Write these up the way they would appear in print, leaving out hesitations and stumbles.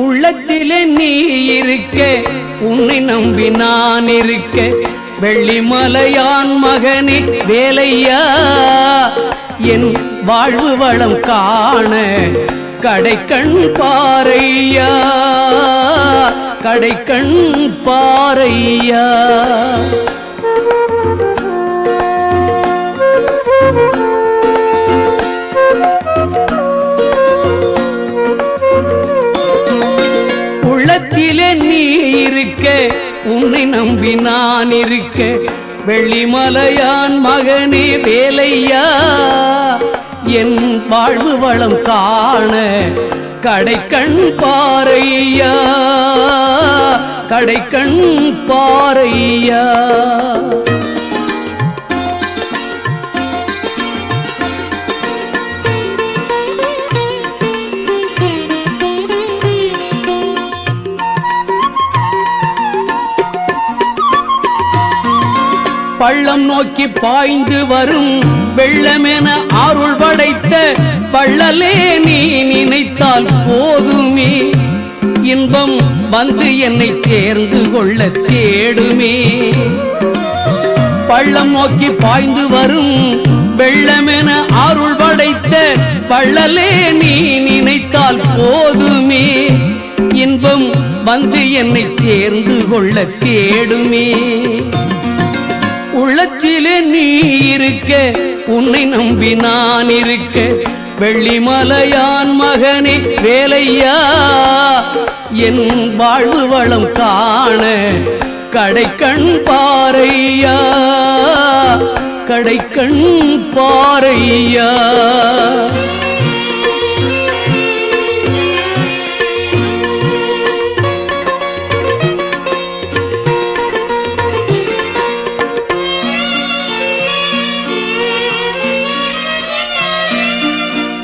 உள்ளத்திலே நீ இருக்க, உன்னை நம்பி நான் இருக்க, வெள்ளிமலையான் மகனே வேலையா, என் வாழ்வு வளம் காண கடைக்கண் பாரையா, கடைக்கண் பாரையா. உள்ளத்திலே நீ இருக்க, உன்னை நம்பி நான் இருக்க, வெள்ளிமலையான் மகனே வேலையா, என் வாழ்வு வளம் காண கடைக்கண் பாரையா, கடைக்கண் பாரையா. பள்ளம் நோக்கி பாய்ந்து வரும் வெள்ளமென அருள் படைத்த பள்ளலே நீ நினைத்தால் போதுமே, இன்பம் வந்து என்னை சேர்ந்து கொள்ள தேடுமே. பள்ளம் நோக்கி பாய்ந்து வரும் வெள்ளமென அருள் படைத்த பள்ளலே நீ நினைத்தால் போதுமே, இன்பம் வந்து என்னை சேர்ந்து கொள்ள தேடுமே. உள்ளத்திலே நீ இருக்க, உன்னை நம்பி நான் இருக்க, வெள்ளிமலையான் மகனே வேலையா, என் வாழ்வு வளம் காண கடைக்கண் பாரையா, கடைக்கண் பாரையா.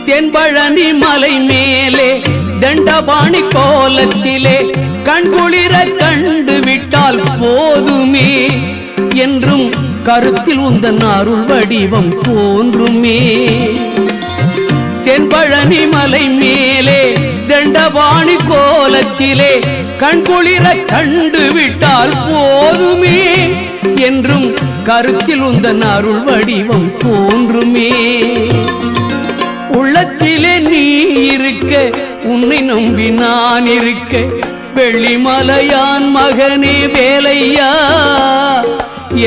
தென்பழனி மலை மேலே தண்டபாணி கோலத்திலே கண்குளிர கண்டு விட்டால் போதுமே, என்றும் கருத்தில் உந்தன் அருள் வடிவம் தோன்றுமே. தென்பழனி மலை மேலே தண்டபாணி கோலத்திலே கண்குளிர கண்டு விட்டால் போதுமே, என்றும் கருத்தில் உந்தன் அருள் வடிவம் தோன்றுமே. உள்ளத்திலே நீ இருக்க, உன்னை நம்பி நான் இருக்க, வெள்ளிமலையான் மகனே வேலையா,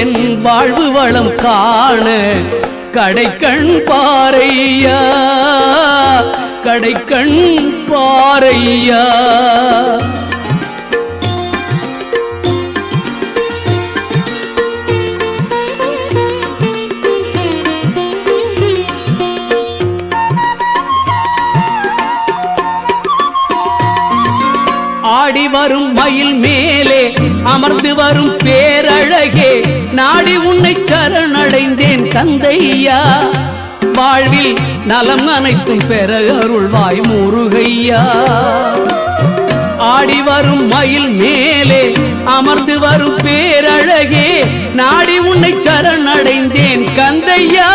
என் வாழ்வு வளம் காண கடைக்கண் பாரையா, கடைக்கண் பாரையா. ஆடி வரும் மயில் மேலே அமர்ந்து வரும் பேரழகே, நாடி உன்னை சரணடைந்தேன் கந்தையா, வாழ்வில் நலம் அனைத்தும் பெற அருள்வாய் முருகையா. ஆடி வரும் மயில் மேலே அமர்ந்து வரும் பேரழகே, நாடி உன்னை சரணடைந்தேன் கந்தையா,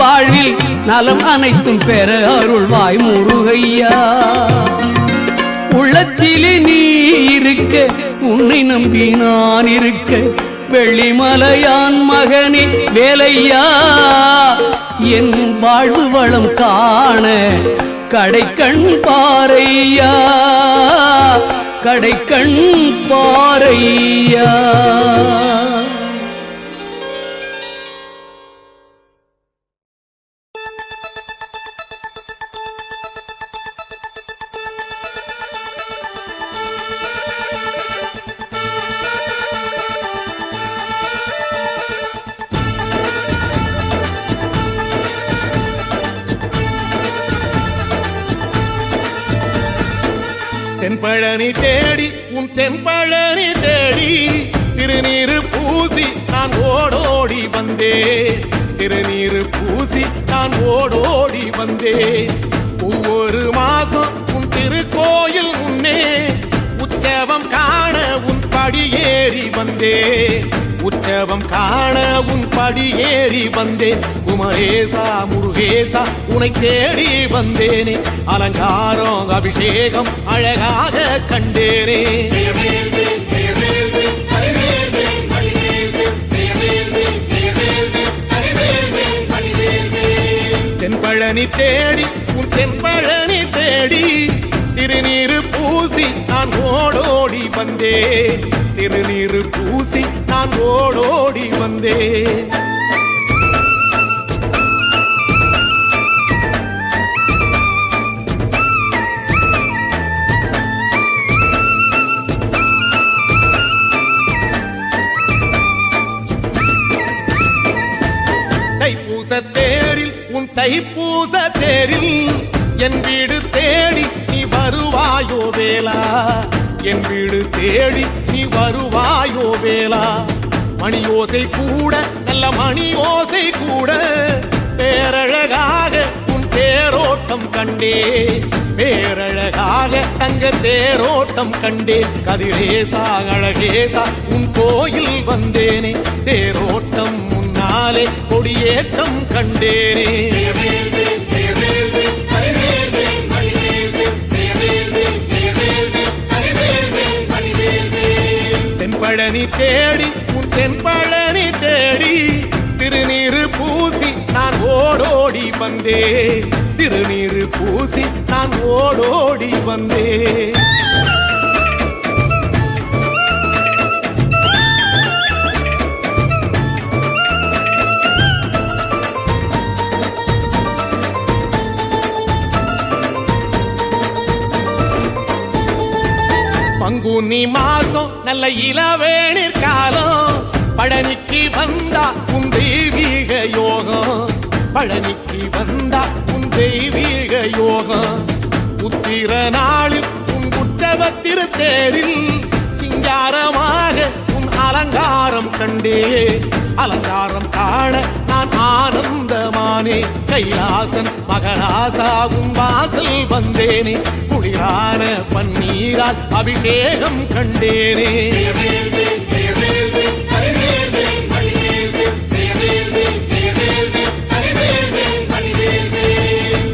வாழ்வில் நலம் அனைத்தும் பெற அருள்வாய் முருகையா. உள்ளத்திலே நீ இருக்க, உன்னை நம்பி நான் இருக்க, வெள்ளிமலையான் மகனே வேலையா, என் வாழ்வு வளம் காண கடைக்கண் பாரையா, கடைக்கண் பாரையா. தென்பழனி தேடி உன் தென்பழனி தேடி திருநீரு பூசி நான் ஓடோடி வந்தே, திருநீரு பூசி நான் ஓடோடி வந்தே. ஒவ்வொரு மாசம் உன் திருக்கோயில் முன்னே உற்சவம் காண உன் படியேறி வந்தே, உற்சவம் காண உன் படி ஏறி வந்தேன். குமரேசா முருகேசா உனை தேடி வந்தேனே. அலங்காரம் அபிஷேகம் அழகாக கண்டேனே. தென்பழனி தேடி உன் தென்பழனி தேடி திருநீரு பூசி நான் ஓடோடி வந்தேன். திருநீரு பூசி நான் ஓடோடி வந்தேன். தைப்பூச தேரில் உன் தைப்பூச தேரில் என் வீடு தேடி நீ வருவாயோ வேளா. என் வீடு தேடி நீ வருவாயோ வேளா. மணி ஓசை கூட நல்ல மணி ஓசை கூட பேரழகாக உன் தேரோட்டம் கண்டே. பேரழகாக தங்க தேரோட்டம் கண்டே. கதிரேசா அழகேசா உன் கோயில் வந்தேனே. தேரோட்டம் முன்னாலே கொடியேற்றம் கண்டேனே. தென்பழனி தேடி உன் தென்பழனி தேடி திருநீரு பூசி நான் ஓடோடி வந்தேன். திருநீரு பூசி நான் ஓடோடி வந்தேன். பங்குனி மாசம் நல்ல இளவேணிற் காலம். பழனிக்கு வந்தா உன் தெய்வீக யோகம். பழனிக்கு வந்தா உன் தெய்வீக யோகம். உத்திர நாளில் உன் உற்சவ திருத்தேரில் சிங்காரமாக உன் அலங்காரம் கண்டே. அலங்காரம் காண நான் ஆனந்தமானே. கைலாசன் மகராசா உன் வாசல் வந்தேனே. குளிரான பன்னீரால் அபிஷேகம் கண்டேனே.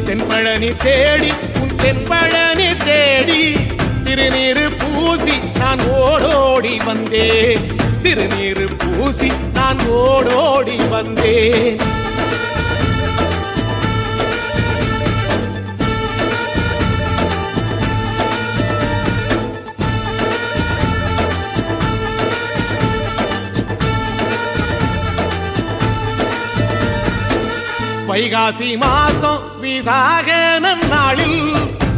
தென்பழனி தேடி உன் தென்பழனி தேடி திருநீரு பூசி நான் ஓடோடி வந்தேன். திருநீரு பூசி நான் ஓடோடி வந்தேன். வைகாசி மாசம் விசாக நன்னாளில்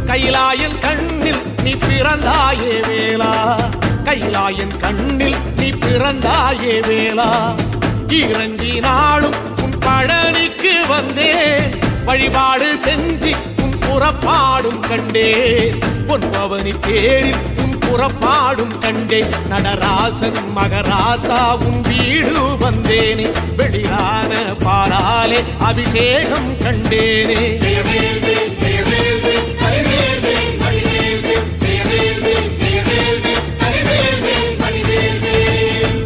கைலாயன் கண்ணில் நீ பிறந்தாயே வேளா. கைலாயன் கண்ணில் நீ பிறந்தாயே வேளா. இறங்கி நாளும் உன் பழனிக்கு வந்தேன். வழிபாடு செஞ்சு உன் புறப்பாடும் கண்டே. பொன்பவனி தேரில் உன் புறப்பாடும் கண்டே. நடராசன் மகராசா உன் வீடு வந்தேனே. வெளியான பாலாலே அபிஷேகம் கண்டேனே.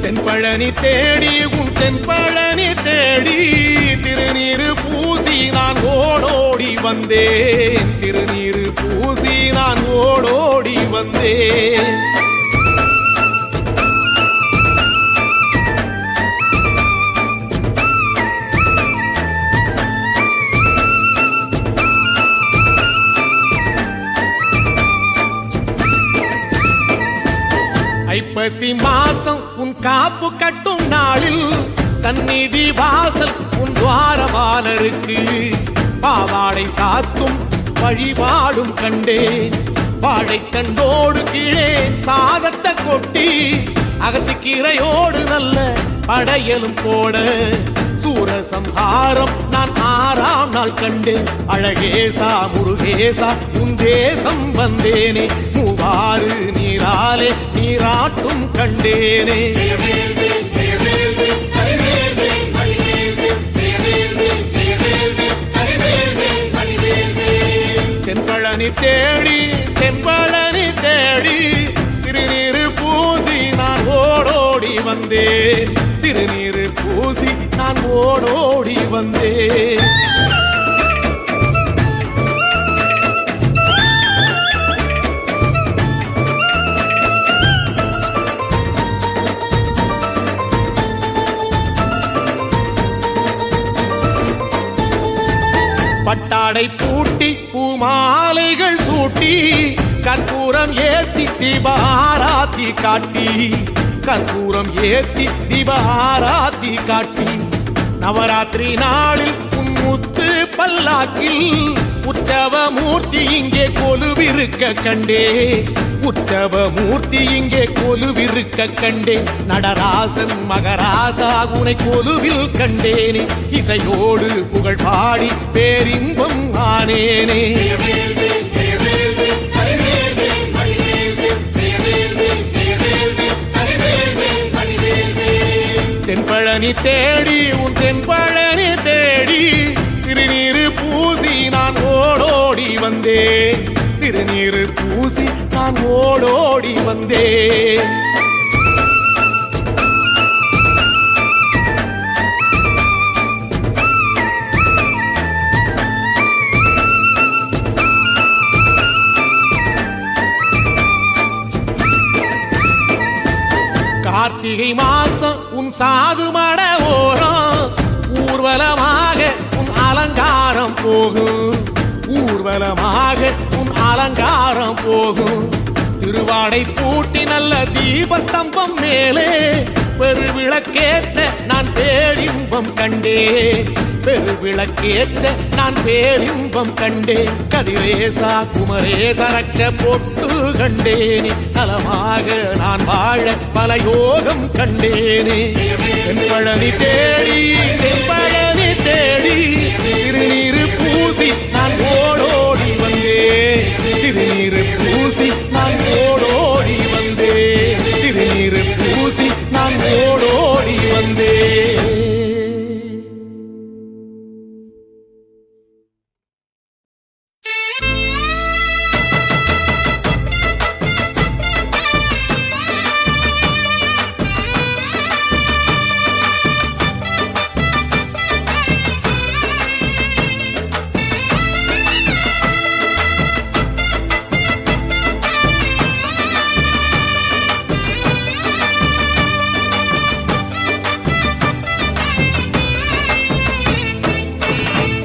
தென்பழனி தேடி உன் தென்பழனி தேடி திருநீரு பூசி நான் ஓடோடி வந்தேன். திருநீரு பூசி நான் ஓடோடி வந்தேன். ஐப்பசி மாசம் உன் காப்பு கட்டும் நாளில் சந்நிதி வாசல் உன் துவாரபாலருக்கு பாவாடை சாத்தும் வழிபாடும் கண்டேன். வாழைத்தண்டோடு கீழே சாதத்தை கொட்டி அகத்திக்கீரையோடு நல்ல படையலும் போட சூரசம்ஹாரம் நான் 6ஆம் நாள் கண்டேன். அழகேசா முருகேசா உன் தேசம் வந்தேனே. மூவாறு நீராலே நீராட்டும் கண்டேனே. தென்பழனி தேடி தென்பழனி தேடி திருநீரு பூசி நான் ஓடோடி வந்தேன் திருநீரு பூசி நான் ஓடோடி வந்தேன் பட்டாடை பூட்டி பூமாலைகள் சூட்டி கற்பூரம் ஏத்தி தீபாராத்தி காட்டி கற்பூரம் ஏத்தி தீபாராத்தி காட்டி நவராத்திரி நாளில் முத்து பல்லாக்கில் உற்சவ மூர்த்தி இங்கே கொலுவிருக்க கண்டே உற்சவ மூர்த்தி இங்கே கொலுவிருக்க கண்டே நடராசன் மகராசா உனை கொலுவில் கண்டேனே இசையோடு புகழ் பாடி பேரின்பம் ஆனேனே தென்பழனி தேடி உன் தென்பழனி தேடி திருநீரு பூசி நான் ஓடோடி வந்தேன் திருநீரு பூசி நான் ஓடோடி வந்தேன் கார்த்திகை மாசம் உன் சாது மட ஓரம் ஊர்வலமாக உன் அலங்காரம் போகும் ஊர்வலமாக உன் அலங்காரம் போகும் திருவாடை பூட்டி நல்ல தீபஸ்தம்பம் மேலே பெருவிளக்கேற்ற நான் பேரின்பம் கண்டேன் பெருவிளக்கேற்ற நான் பேரின்பம் கண்டேன் கதிரேசா குமரேச ரட்ச பொட்டு கண்டேனே நலமாக நான் வாழ பல யோகம் கண்டேனே தென்பழனி தேடி தென்பழனி தேடி திருநீரு பூசி நான் ஓடோடி வந்தேன் திருநீரு பூசி நான் ஓடோடி வந்தேன் திருநீரு பூசி நான் ஓடோடி வந்தேன்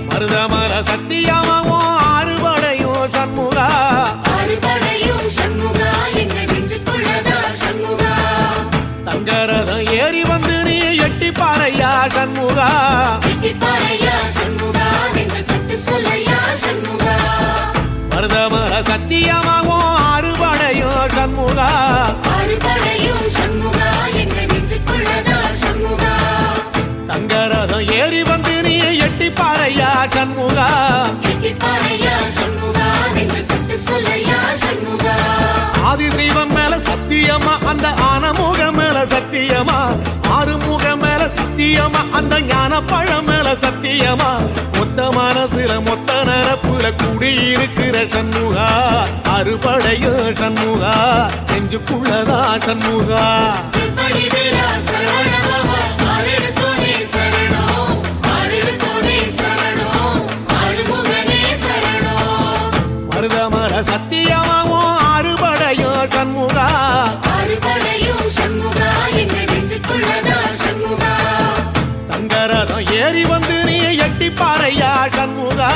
மருதமர சத்தியமாவோ அறுபடையோ சண்முகா எங்கள் நெஞ்சுக்குள்ளதா சண்முகா தங்கரதம் ஏறி வந்து நீ எட்டி பாறையா சண்முகா மருதமர சத்தியமாவோ அறுபடையோ சண்முகா எங்கள் நெஞ்சுக்குள்ளதா சண்முகா தங்கரதம் ஏறி வந்து நீ எட்டி பாறையா சண்முகா ஆதிசைவம் மேல சத்தியமா அந்த ஆனமுகம் மேல சத்தியமா ஆறுமுகம் மேல சத்தியமா அந்த ஞான பழம் மேல சத்தியமா மொத்த மனசுல மொத்த நரப்புல குடியிருக்கிற சண்முகா அறுபடையோ சண்முகா நெஞ்சுக்குள்ளதா சண்முகா மருதமர சத்தியமாவோ அறுபடையோ சண்முகா தங்கரதம் ஏறி வந்து நீ எட்டி பாறையா சண்முகா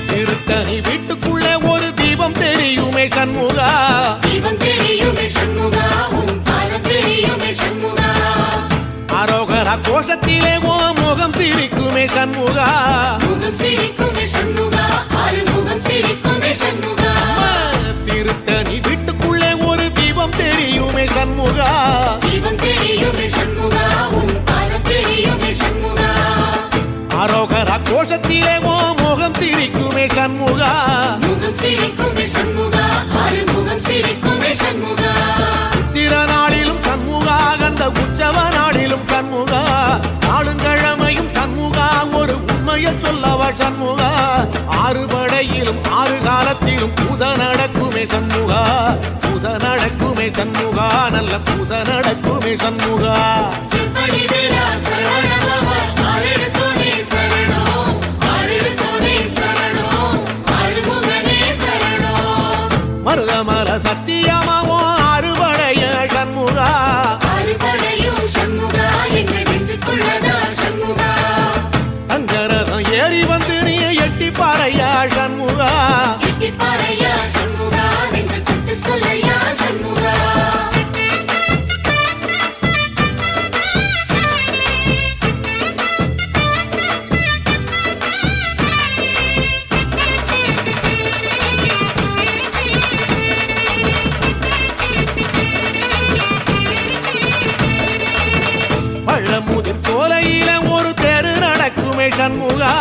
திருத்தணி வீட்டுக்குள்ளே ஒரு தீபம் தெரியுமே சண்முகா அரோகரா கோஷத்திலே ஓ முகம் சிரிக்குமே சண்முகா திருத்தணி வீட்டுக்குள்ளே ஒரு தீபம் தெரியுமே சண்முகா அரோகரா கோஷத்திலே ஓ முகம் முகம் சிரிக்குமே சண்முகா முகம் சிரிக்குமே சண்முகா ஆறுமுகம் சிரிக்குமே சண்முகா சித்திர நாளிலும் சண்முகா கந்த உற்சவ நாளிலும் சண்முகா நாளுங்கிழமையும் சண்முகா ஒரு உண்மையை சொல்லவா சண்முகா ஆறு படையிலும் ஆறு காலத்திலும் பூசை நடக்குமே சண்முகா பூசை நடக்குமே சண்முகா நல்ல பூசை நடக்குமே சண்முகா சிற்படி வீரா சரவணபவா ஆறெழுத்தோனே சரணம் ஆறெழுத்தோனே சரணம் ஆறுமுகனே சரணம் மருதமர சத்தியமாவோ அறுபடைய சண்முகா அறுபடையும் சண்முகா எங்கள் நெஞ்சுக்குள்ளதா சண்முகா தங்கரதம் ஏறி வந்து நீ எட்டி பாறையா சண்முகா எட்டிப்பாறையா சண்முகா நெஞ்சு தொட்டு சொல்லையா சண்முகா பழமுதிர் சோலையில ஒரு தெரு நடக்குமே சண்முகா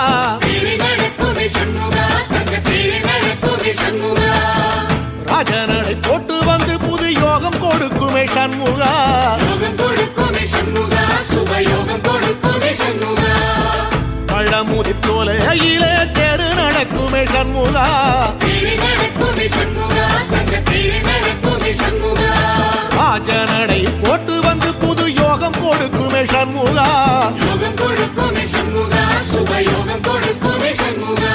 தேரு நடக்குமே சண்முகா தங்க தேரு நடக்குமே சண்முகா ராஜனடை போட்டு வந்து புது யோகம் கொடுக்குமே சண்முகா யோகம் கொடுக்குமே சண்முகா சுபயோகம் கொடுக்குமே சண்முகா பழமுதிர் சோலையில தெரு நடக்குமே சண்முகா தேரு நடக்குமே சண்முகா தங்க தேரு நடக்குமே சண்முகா ராஜனடை போட்டு வந்து புது யோகம் கொடுக்குமே சண்முகா யோகம் கொடுக்குமே சண்முகா சுபயோகம் கொடுக்குமே சண்முகா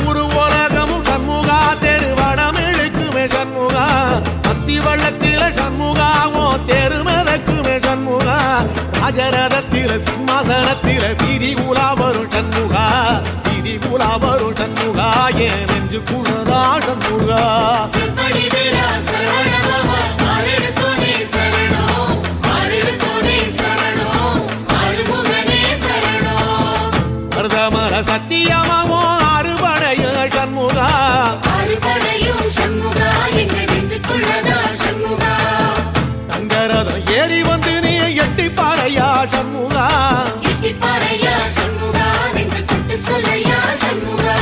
ஒரு உலகமும் சண்முகா தெரு வடம் இழுக்குமே சண்முகா பத்தி வள்ளத்தில சண்முகாவோ தெரு மிதக்குமே சண்முகா ராஜரதத்தில சிம்மாசனத்தில வீதி உலா வரும் சண்முகா வீதி உலா வரும் சண்முகா என் நெஞ்சு குளரா சண்முகா சிற்படி வீரா சரவணபவா ஆறெழுத்தோனே சரணம் ஆறெழுத்தோனே சரணம் ஆறுமுகனே சரணம் மருதமர சத்தியமாவோ அறுபடைய சண்முகா அறுபடையும் சண்முகா எங்கள் நெஞ்சுக்குள்ளதா சண்முகா தங்கரதம் ஏறி வந்து நீ எட்டி பாறையா சண்முகா எட்டிப்பாறையா சண்முகா நெஞ்சு தொட்டு சொல்லையா சண்முகா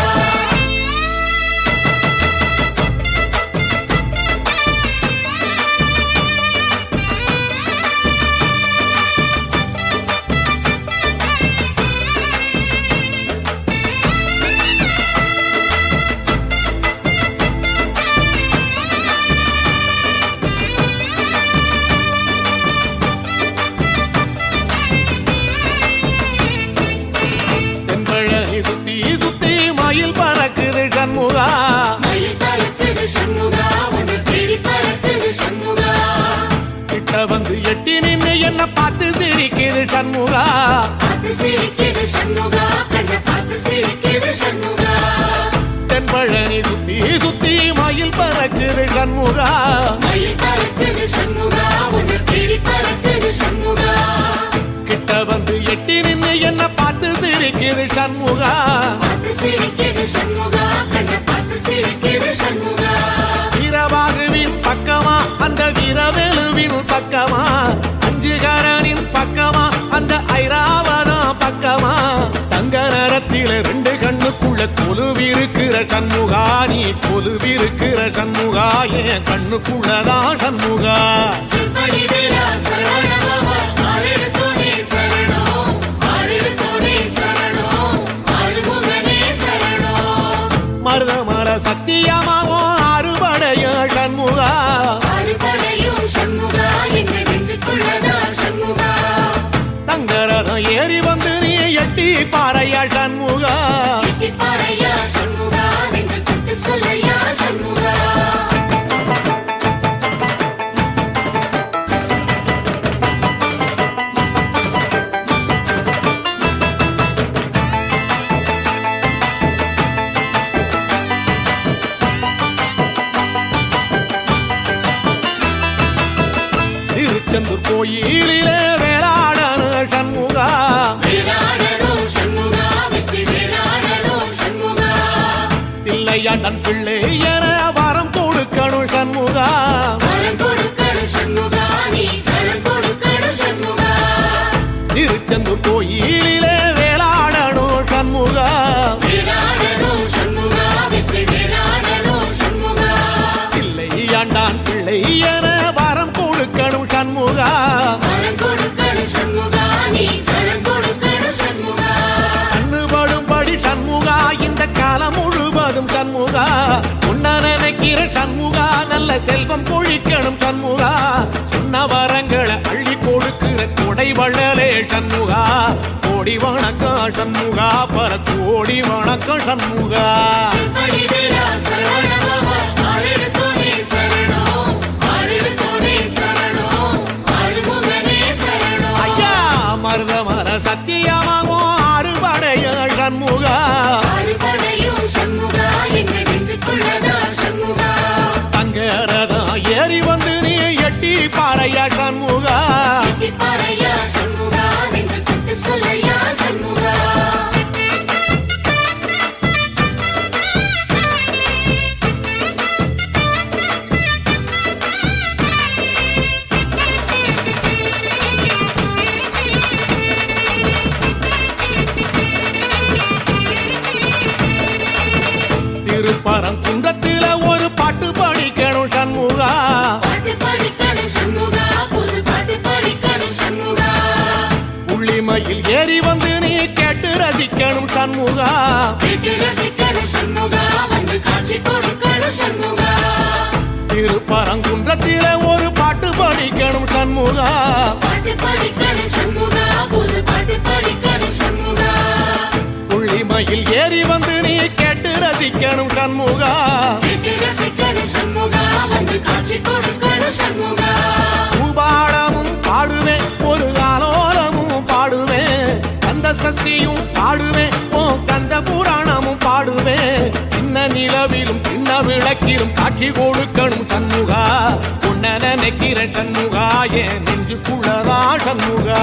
தென்பழகி சுத்தி சுத்தி மயில் பறக்குது சண்முகா மயில் பறக்குது சண்முகா உன்னை தேடி பறக்குது சண்முகா கிட்ட வந்து எட்டி நின்று என்ன பார்த்து சிரிக்குது சண்முகா பார்த்து சிரிக்குது சண்முகா கண்ணை பார்த்து சிரிக்குது சண்முகா தென்பழனி சுத்தி சுத்தி மயில் பறக்குது சண்முகா மயில் பறக்குது சண்முகா உன்னை தேடி பறக்குது சண்முகா கிட்ட வந்து எட்டி நின்று என்ன பார்த்து சிரிக்குது சண்முகா பார்த்து சிரிக்குது சண்முகா கண்ணை பார்த்து சிரிக்குது சண்முகா வீரபாகுவின் பக்கமா அந்த வீரவேலுவின் பக்கமா அஞ்சுகரனின் பக்கமா அந்த ஐராவதம் பக்கமா தங்க நேரத்தில ரெண்டு கண்ணுக்குள்ள கொலுவிருக்கிற சண்முகா நீ கொலுவிருக்கிற சண்முகா என் கண்ணுக்குள்ளதான் சண்முகா சிற்படி வீரா சரவணபவா ஆறெழுத்தோனே சரணம் ஆறெழுத்தோனே சரணம் ஆறுமுகனே சரணம் மருதமர சத்தியமாவோ அறுபடைய சண்முகா அறுபடையும் சண்முகா எங்கள் நெஞ்சுக்குள்ளதா சண்முகா தங்கரதம் ஏறி வந்து நீ எட்டி பாறையா சண்முகா எட்டிப்பாறையா சண்முகா நெஞ்சு தொட்டு சொல்லையா சண்முகா திருச்செந்தூர் கோயிலிலே வேளாடன சண்முகா வேலாடணும் சண்முகா வெற்றி வேலாடணும் சண்முகா தில்லையாண்டன் பிள்ளை என வரம் கொடுக்கணும் சண்முகா வரம் கொடுக்கணும் சண்முகா நீ வரம் கொடுக்கணும் சண்முகா திருச்செந்தூர் கோயிலிலே வேளாடணும் சண்முகா வேலாடணும் செல்வம் பொழிக்கணும் சண்முகா சொன்ன வரங்களை அள்ளி கொடுக்கிற கொடை வள்ளலே சண்முகா கோடி வணக்கம் சண்முகா பல கோடி வணக்கம் சண்முகா செம்படி வீரா சரவணபவா ஆறெடுத்தோனே சரணம் ஆறெடுத்தோனே சரணம் ஆறுமுகனே சரணம் ஐயா மருதமர சத்தியமாகும் ஆறுபடைய சண்முகா ஆறுபடையும் சண்முகா எங்க நெஞ்சுக்குள்ளதா சண்முகா தங்கரதம் ஏறி வந்து நீ எட்டி பாறையா சண்முகா பாறையா சண்முகா நெஞ்சு தொட்டு சொல்லையா சண்முகா திருப்பரங்குன்றத்தில ஒரு பாட்டு படிக்கணும் சண்முகா பாட்டு படிக்கணும் சண்முகா புது பாட்டு படிக்கணும் சண்முகா உள்ளிமையில் ஏறி வந்து நீ கேட்டு ரசிக்கணும் சண்முகா கேட்டு ரசிக்கணும் சண்முகா வந்து காட்சி கொடுக்கணும் சண்முகா திருப்பரங்குன்றத்தில ஒரு பாட்டு படிக்கணும் சண்முகா பாட்டு படிக்கணும் சண்முகா புது பாட்டு படிக்கணும் சண்முகா உள்ளிமையில் ஏறி வந்து நீ கேட்டு ரசிக்கணும் சண்முகா கேட்டு ரசிக்கணும் சண்முகா வந்து காட்சி கொடுக்கணும் சண்முகா பூபாளமும் பாடுவேன் ஒரு ஆலோலமும் பாடுவேன் கந்த சஷ்டியும் பாடுவேன் ஓ கந்த புராணமும் பாடுவேன் சின்ன நிலவிலும் சின்ன விளக்கிலும் காட்சி கொடுக்கணும் சண்முகா உன்ன நினைக்கிற சண்முகா என் நெஞ்சுக்குள்ளதா சண்முகா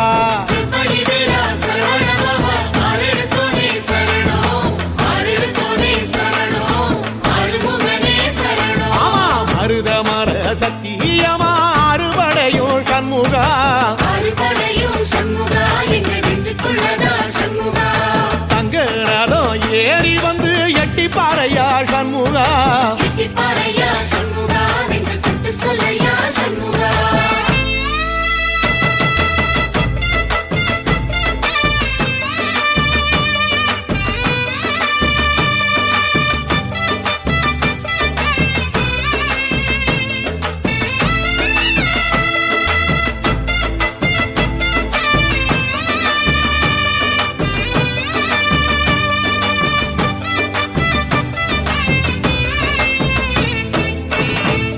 செம்படி வீரா சரவணபவா ஆறெடுத்தோனே சரணம் ஆறெடுத்தோனே சரணம் ஆறுமுகனே சரணம் ஆமா மருதமர சத்தியமா அறுபடையும் சண்முகா ஆறுபடையும் சண்முகா எங்க நெஞ்சுக்குள்ளதா சண்முகா தங்கரதம் ஏறி வந்து எட்டி பாறையா சண்முகா பாறையா சண்முகா நெஞ்சு தொட்டு சொல்லையா சண்முகா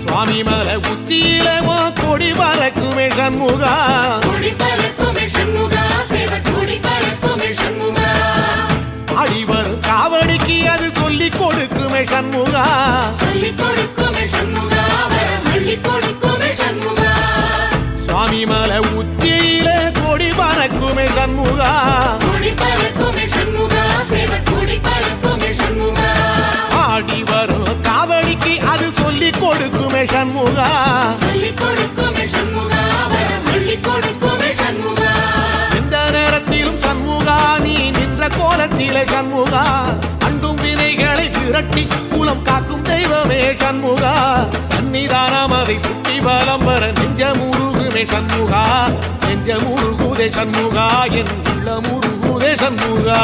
சுவாமி மல உச்சியில ஓ கொடி பறக்குமே சண்முகா கூடி பறக்குமே சண்முகா சேவ கூடி பறக்குமே சண்முகா ஆடி வரும் காவடிக்கு அது சொல்லி கொடுக்குமே சண்முகா சொல்லிக் கொடுக்குமே சண்முகா வரம் அள்ளிக் கொடுக்குமே சண்முகா சுவாமி மல உச்சியில கொடி பறக்குமே சண்முகா கூடி பறக்குமே சண்முகா சேவ கூடி பறக்குமே சண்முகா ஆடி வரும் காவடிக்கு அது சொல்லி கொடுக்குமே சண்முகா சொல்லிக் கொடுக்குமே சண்முகா வரம் அள்ளிக் கொடுக்குமே சண்முகா எந்த நேரத்திலும் சண்முகா நீ நின்ற கோலத்திலே சண்முகா அண்டும் வினைகளை விரட்டி குலம் காக்கும் தெய்வமே சண்முகா சன்னிதானம் அதை சுற்றி பலம் வர நெஞ்ச முருகுமே சண்முகா நெஞ்ச முருகுதே சண்முகா என் உள்ள முருகுதே சண்முகா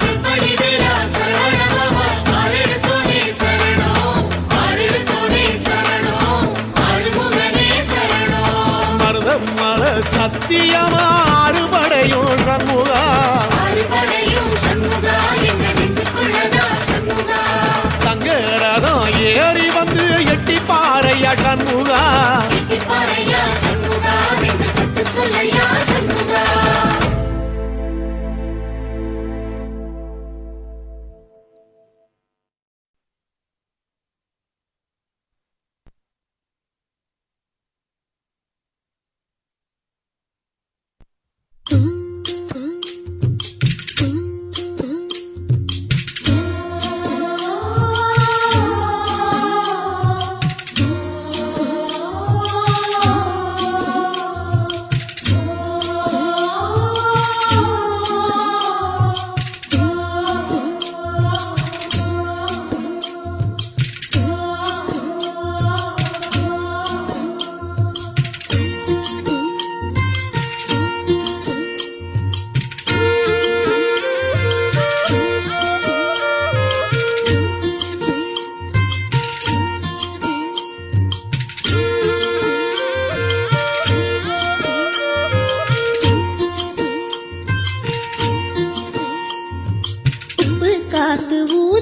செம்படி வீரா சரவணபவா ஆறெடுத்தோனே சரணம் ஆறெடுத்தோனே சரணம் ஆறுமுகனே சரணம் மருதம் மல சத்தியமா அறுபடையும் சண்முகா ஆறுபடையும் சண்முகா எங்க நெஞ்சுக்குள்ளதா சண்முகா தங்கரதம் ஏறி வந்து எட்டி பாறையா சண்முகா பாறையா சண்முகா நெஞ்சு தொட்டு சொல்லையா சண்முகா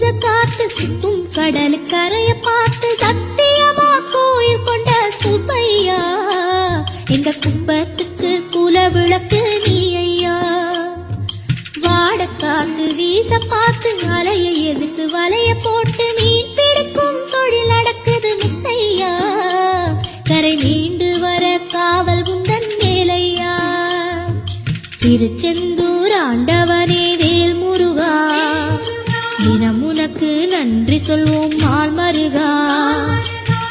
ஊத காத்து சுத்தும் கடல் கரைய பார்த்து சத்தியமா கோயில் கொண்ட சுப்பையா எங்க குப்பத்துக்கு குல விளக்கு நீ ஐயா. வாட காத்து வீச பார்த்து அலையை எதிர்த்து வலைய போட்டு மீன் பிடிக்கும் தொழில் நடக்குது முத்தையா. கரை மீண்டு வர காவல் உந்தன் மேலையா. திருச்செந்தூர் ஆண்டவனே வேல் முருகா தினம் உனக்கு நன்றி சொல்வோம் நாள் மருகா.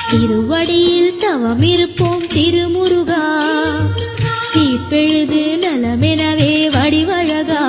திருவடியில் தவம் இருப்போம் திருமுருகா. தீப்பெழுது நலமெனவே வடிவழகா.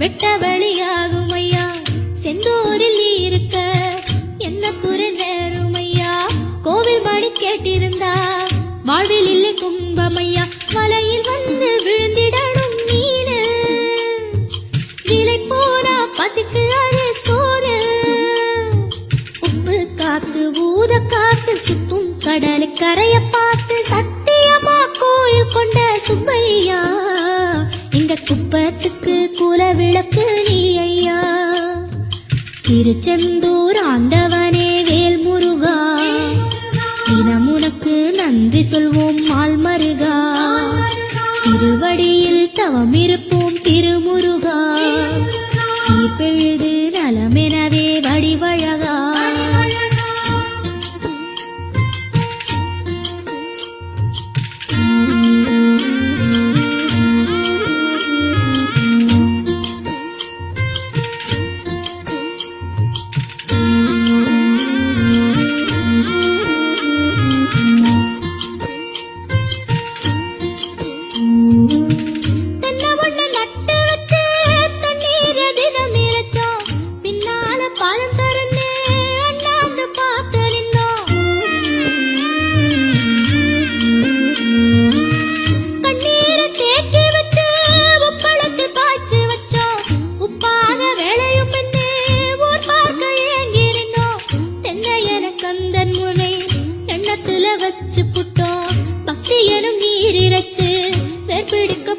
வெட்ட வழியாகும் ஐயா. செந்தூரில் இருக்க என்ன குறை நேரும் ஐயா. கோவில் மணி கேட்டிருந்தா வாழ்வில் இல்லை கும்பமையா. மலையில் வந்து விழுந்திடணும் மீனு விலை போனா பசிக்கு அது சோறு. உப்பு காத்து ஊத காத்து சுத்தும் கடலை கரைய பார்த்து சத்தியமா கோயில் கொண்ட சுப்பையா இந்த குப்பத்துக்கு குல விளக்கு நீ ஐயா. திருச்செந்தூர் ஆண்டவனே வேல் முருகா தினம் உனக்கு நன்றி சொல்வோம் நாள் மருகா. திருவடியில் தவம் இருப்போம் திருமுருகா. தீப்பெழுது நலமெனவே வடிவழகா.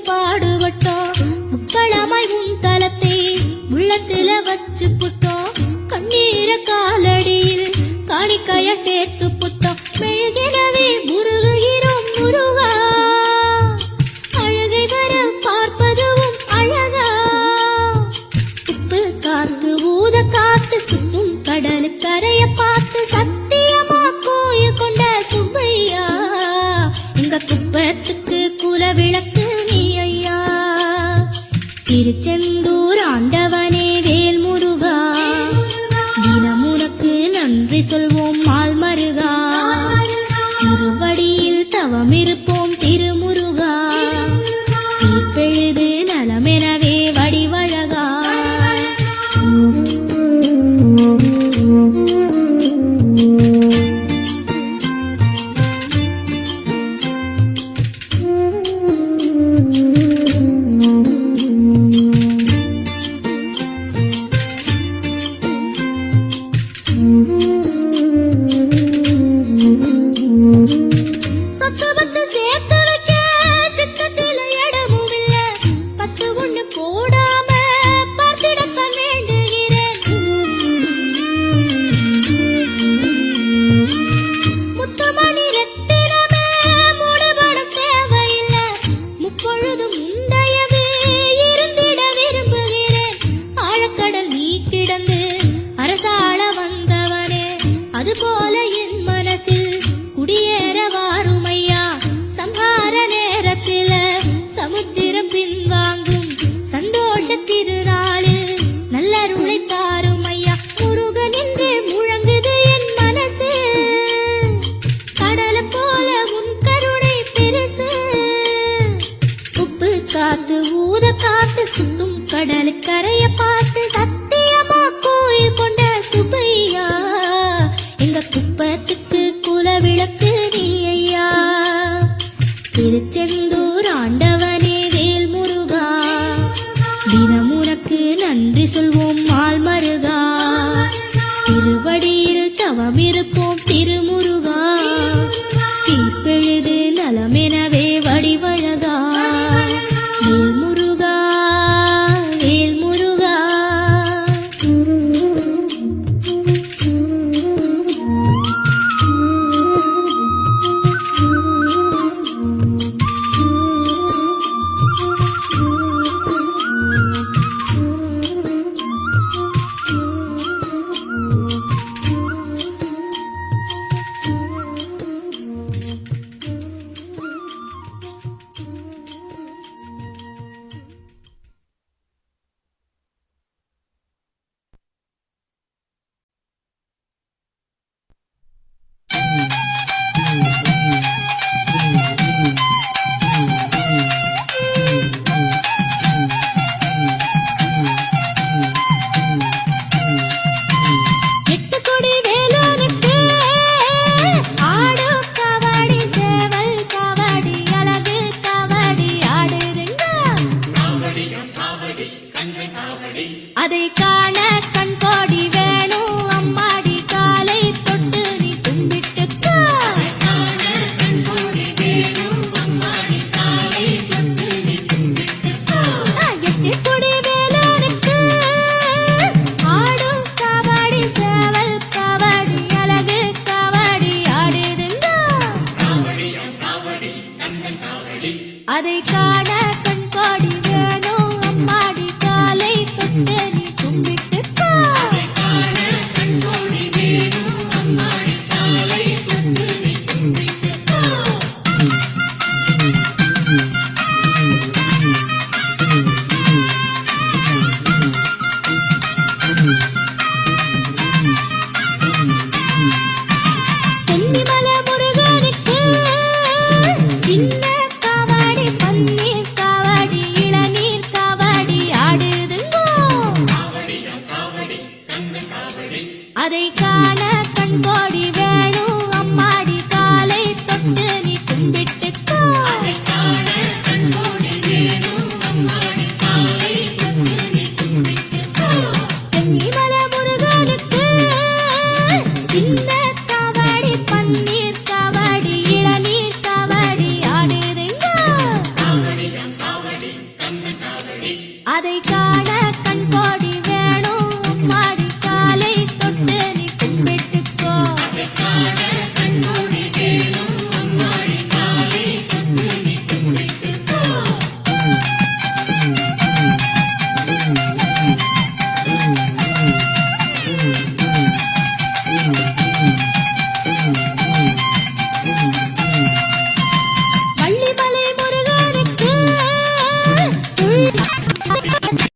பாடுபட்டோம் முக்களமாய் உன் தலத்தை உள்ளத்துல வச்சு புட்டோம். கண்ணீர காலடியில் காணிக்கைய சேர்த்து புட்டோம். மெழுகினவே முருகுகிறோம் முருகா. அழகை வர பார்ப்பதுவும் அழகா. உப்பு காத்து ஊத காத்து சுற்றும் கடலு கரைய பார்த்து சத்தியமா கோயில் கொண்ட சுப்பையா உங்க குப்பத்துக்கு குல விளக்கு நீ ஐயா. திருச்செந்தூர் ஆண்டவனே வேல் முருகா தினம் உனக்கு நன்றி சொல்வோம் நாள் மருகா. திருவடியில் தவம் இருப்போம் திருமுருகா. தீப்பெழுது நலமெனவே வடிவழகா. அதுபோல என் மனசில் குடியேற வாருமையா. சம்ஹார சுத்தும் கடலுக்கரைய பார்த்து சத்தியமா கோயில் கொண்ட சுப்பையா எங்க குப்பத்துக்கு குலவிளக்கு நீ ஐயா திருச்செந்தூர் ஆண்டவனே வேல் முருகா தினம் உனக்கு நன்றி சொல்வோம் மால் மருகா திருவடியில் தவமிருப்போம் திருமுருகா தீப்பெழுது நலமெனவே வடிவழகா வேல் முருகா வேல் முருகா அதை காண கண்கோடி வேணும் அம்மாடி காலை தொட்டு நீ கும்பிட்டுக்கோ எட்டு கொடி வேலனுக்கு ஆடும் காவடி சேவல் காவடி அழகு காவடி ஆடுதுங்க அதை காண கண்கோடி